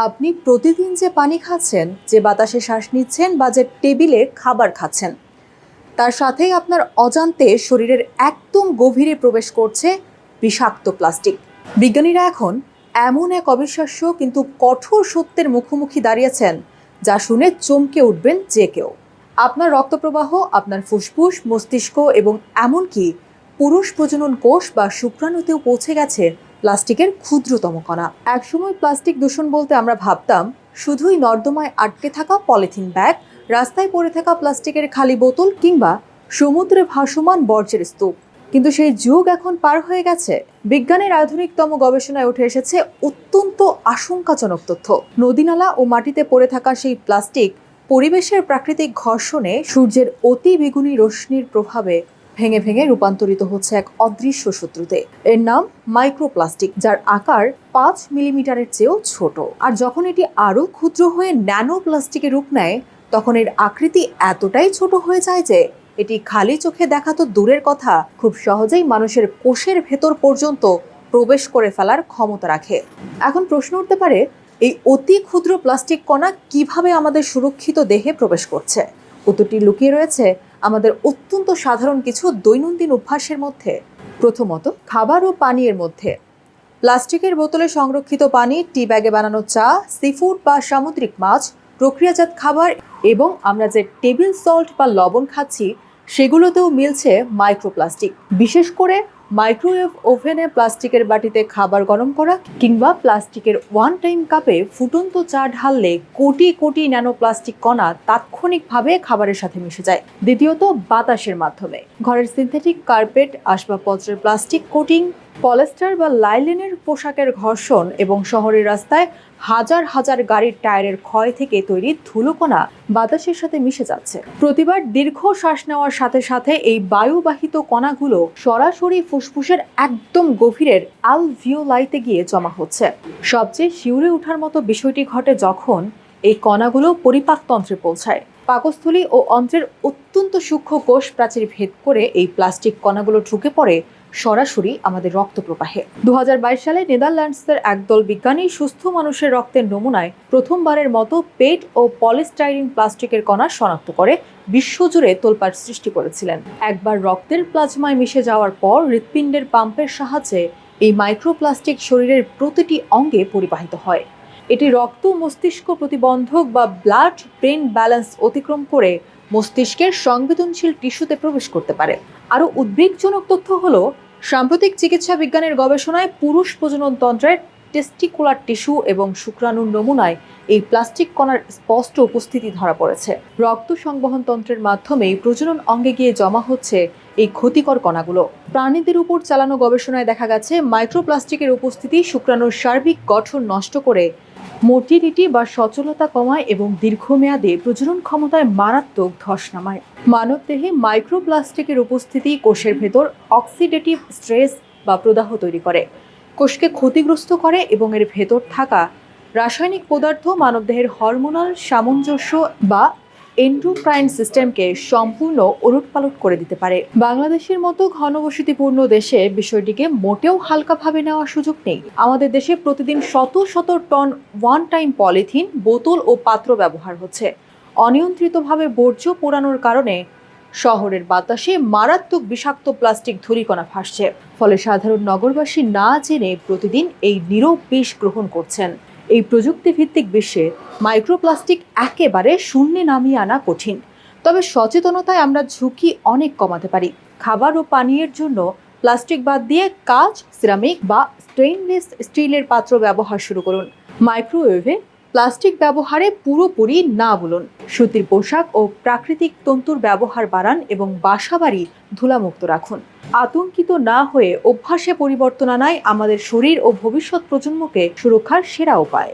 আপনি প্রতিদিন যে পানি খাচ্ছেন, যে বাতাসে শ্বাস নিচ্ছেন বা যে টেবিলে খাবার খাচ্ছেন, তার সাথেই আপনার অজান্তে শরীরের একদম গভীরে প্রবেশ করছে বিষাক্ত প্লাস্টিক। বিজ্ঞানীরা এখন এমন এক অবিশ্বাস্য কিন্তু কঠোর সত্যের মুখোমুখি দাঁড়িয়েছেন, যা শুনে চমকে উঠবেন যে কেউ। আপনার রক্তপ্রবাহ, আপনার ফুসফুস, মস্তিষ্ক এবং এমনকি পুরুষ প্রজনন কোষ বা শুক্রাণুতেও পৌঁছে গেছে প্লাস্টিকের ক্ষুদ্রতম কণা। একসময় প্লাস্টিক দূষণ বলতে আমরা ভাবতাম শুধুই নর্দমায় আটকে থাকা পলিথিন ব্যাগ, রাস্তায় পড়ে থাকা প্লাস্টিকের খালি বোতল কিংবা সমুদ্রে ভাসমান বর্জ্যের স্তূপ। কিন্তু সেই যুগ এখন পার হয়ে গেছে। বিজ্ঞানের আধুনিকতম গবেষণায় উঠে এসেছে অত্যন্ত আশঙ্কাজনক তথ্য। নদীনালা ও মাটিতে পড়ে থাকা সেই প্লাস্টিক পরিবেশের প্রাকৃতিক ঘর্ষণে, সূর্যের অতি বেগুনি রশ্মির প্রভাবে ভেঙে ভেঙে রূপান্তরিত হচ্ছে এক অদৃশ্য শত্রুতে। এর নাম মাইক্রোপ্লাস্টিক, যার আকার 5 মিলিমিটারের চেয়েও ছোট। আর যখন এটি আরও ক্ষুদ্র হয়ে ন্যানো প্লাস্টিকের রূপ নেয়, তখন এর আকৃতি এতটাই ছোট হয়ে যায় যে এটি খালি চোখে দেখা তো দূরের কথা, খুব সহজেই মানুষের কোষের ভেতর পর্যন্ত প্রবেশ করে ফেলার ক্ষমতা রাখে। এখন প্রশ্ন উঠতে পারে, এই অতি ক্ষুদ্র প্লাস্টিক কণা কিভাবে আমাদের সুরক্ষিত দেহে প্রবেশ করছে? উত্তরটি লুকিয়ে রয়েছে আমাদের অত্যন্ত সাধারণ কিছু দৈনন্দিন অভ্যাসের মধ্যে। প্রথমত, খাবার ও পানীয়ের মধ্যে। প্লাস্টিকের বোতলে সংরক্ষিত পানি, টি ব্যাগে বানানো চা, সিফুড বা সামুদ্রিক মাছ, প্রক্রিয়াজাত খাবার এবং আমরা যে টেবিল সল্ট বা লবণ খাচ্ছি, সেগুলোতেও মিলছে মাইক্রোপ্লাস্টিক। বিশেষ করে মাইক্রোওয়েভ ওভেনে প্লাস্টিকের বাটিতে খাবার গরম করা কিংবা প্লাস্টিকের ওয়ান টাইম কাপে ফুটন্ত চা ঢাললে কোটি কোটি ন্যানো প্লাস্টিক কণা তাৎক্ষণিকভাবে খাবারের সাথে মিশে যায়। দ্বিতীয়ত, বাতাসের মাধ্যমে। ঘরের সিনথেটিক কার্পেট, আসবাবপত্রের প্লাস্টিক কোটিং, পলিস্টার বা লাইলেনের পোশাকের ঘর্ষণ এবং শহরের রাস্তায় হাজার হাজার গাড়ির টায়ারের ক্ষয় থেকে তৈরি ধুলোকণা বাতাসের সাথে মিশে যাচ্ছে। প্রতিবার দীর্ঘ শ্বাস নেওয়ার সাথে সাথে এই বায়ুবাহিত কণাগুলো সরাসরি ফুসফুসের একদম গভীরের আলভিওলাইতে গিয়ে জমা হচ্ছে। সবচেয়ে শিউরে ওঠার মতো বিষয়টি ঘটে যখন এই কণাগুলো পরিপাকতন্ত্রে পৌঁছায়। পাকস্থলী ও অন্ত্রের অত্যন্ত সূক্ষ্ম কোষ প্রাচীর ভেদ করে এই প্লাস্টিক কণাগুলো ঢুকে পড়ে সরাসরি আমাদের রক্ত প্রবাহে। 2022 সালে নেদারল্যান্ডসের একদল বিজ্ঞানী সুস্থ মানুষের রক্তের নমুনায় প্রথমবারের মতো পেট ও পলিস্টাইরিন প্লাস্টিকের কণা শনাক্ত করে বিশ্বজুড়ে তোলপাড় সৃষ্টি করেছিলেন। একবার রক্তের প্লাজমায় মিশে যাওয়ার পর হৃৎপিণ্ডের পাম্পের সাহায্যে এই মাইক্রোপ্লাস্টিক শরীরের প্রতিটি অঙ্গে পরিবাহিত হয়। এটি রক্ত মস্তিষ্ক প্রতিবন্ধক বা ব্লাড ব্রেন ব্যালেন্স অতিক্রম করে মস্তিষ্কের সংবেদনশীল টিস্যুতে প্রবেশ করতে পারে। আরও উদ্বেগজনক তথ্য হলো, সাম্প্রতিক চিকিৎসা বিজ্ঞানের গবেষণায় পুরুষ প্রজননতন্ত্রের টেস্টিকুলার টিস্যু এবং শুক্রাণুর নমুনায় এই প্লাস্টিক কণার স্পষ্ট উপস্থিতি ধরা পড়েছে। রক্ত সংবহন তন্ত্রের মাধ্যমে প্রজনন অঙ্গে গিয়ে জমা হচ্ছে এই ক্ষতিকর কণাগুলো। প্রাণীদের উপর চালানো গবেষণায় দেখা গেছে মাইক্রোপ্লাস্টিকের উপস্থিতি শুক্রাণুর সার্বিক গঠন নষ্ট করে মোটিলিটি বা সচলতা কমায় এবং দীর্ঘমেয়াদে প্রজনন ক্ষমতায় মারাত্মক ধস নামায়। মানবদেহে মাইক্রোপ্লাস্টিকের উপস্থিতি কোষের ভেতর অক্সিডেটিভ স্ট্রেস বা প্রদাহ তৈরি করে, কোষকে ক্ষতিগ্রস্ত করে এবং এর ভেতর থাকা রাসায়নিক পদার্থ মানবদেহের হরমোনাল সামঞ্জস্য বা এন্ডোক্রাইন সিস্টেমকে সম্পূর্ণ ওলটপালট করে দিতে পারে। বাংলাদেশের মতো ঘনবসতিপূর্ণ দেশে বিষয়টিকে মোটেও হালকাভাবে নেওয়ার সুযোগ নেই। আমাদের দেশে প্রতিদিন শত শত টন ওয়ান টাইম পলিথিন, বোতল ও পাত্র ব্যবহার হচ্ছে। অনিয়ন্ত্রিতভাবে বর্জ্য পোড়ানোর কারণে শহরের বাতাসে মারাত্মক বিষাক্ত প্লাস্টিক ধূলিকণা ভাসছে। ফলে সাধারণ নগরবাসী না জেনে প্রতিদিন এই নীরব বিষ গ্রহণ করছেন। এই প্রযুক্তি ভিত্তিক বিশ্বে মাইক্রোপ্লাস্টিক একেবারে শূন্যে নামিয়ে আনা কঠিন, তবে সচেতনতায় আমরা ঝুঁকি অনেক কমাতে পারি। খাবার ও পানীয়ের জন্য প্লাস্টিক বাদ দিয়ে কাঁচ, সিরামিক বা স্টেইনলেস স্টিলের পাত্র ব্যবহার শুরু করুন। মাইক্রোওয়েভে প্লাস্টিক ব্যবহারে পুরোপুরি না বলুন। সুতির পোশাক ও প্রাকৃতিক তন্তুর ব্যবহার বাড়ান এবং বাসাবাড়ি ধুলামুক্ত রাখুন। আতঙ্কিত না হয়ে অভ্যাসে পরিবর্তন আনাই আমাদের শরীর ও ভবিষ্যৎ প্রজন্মকে সুরক্ষার সেরা উপায়।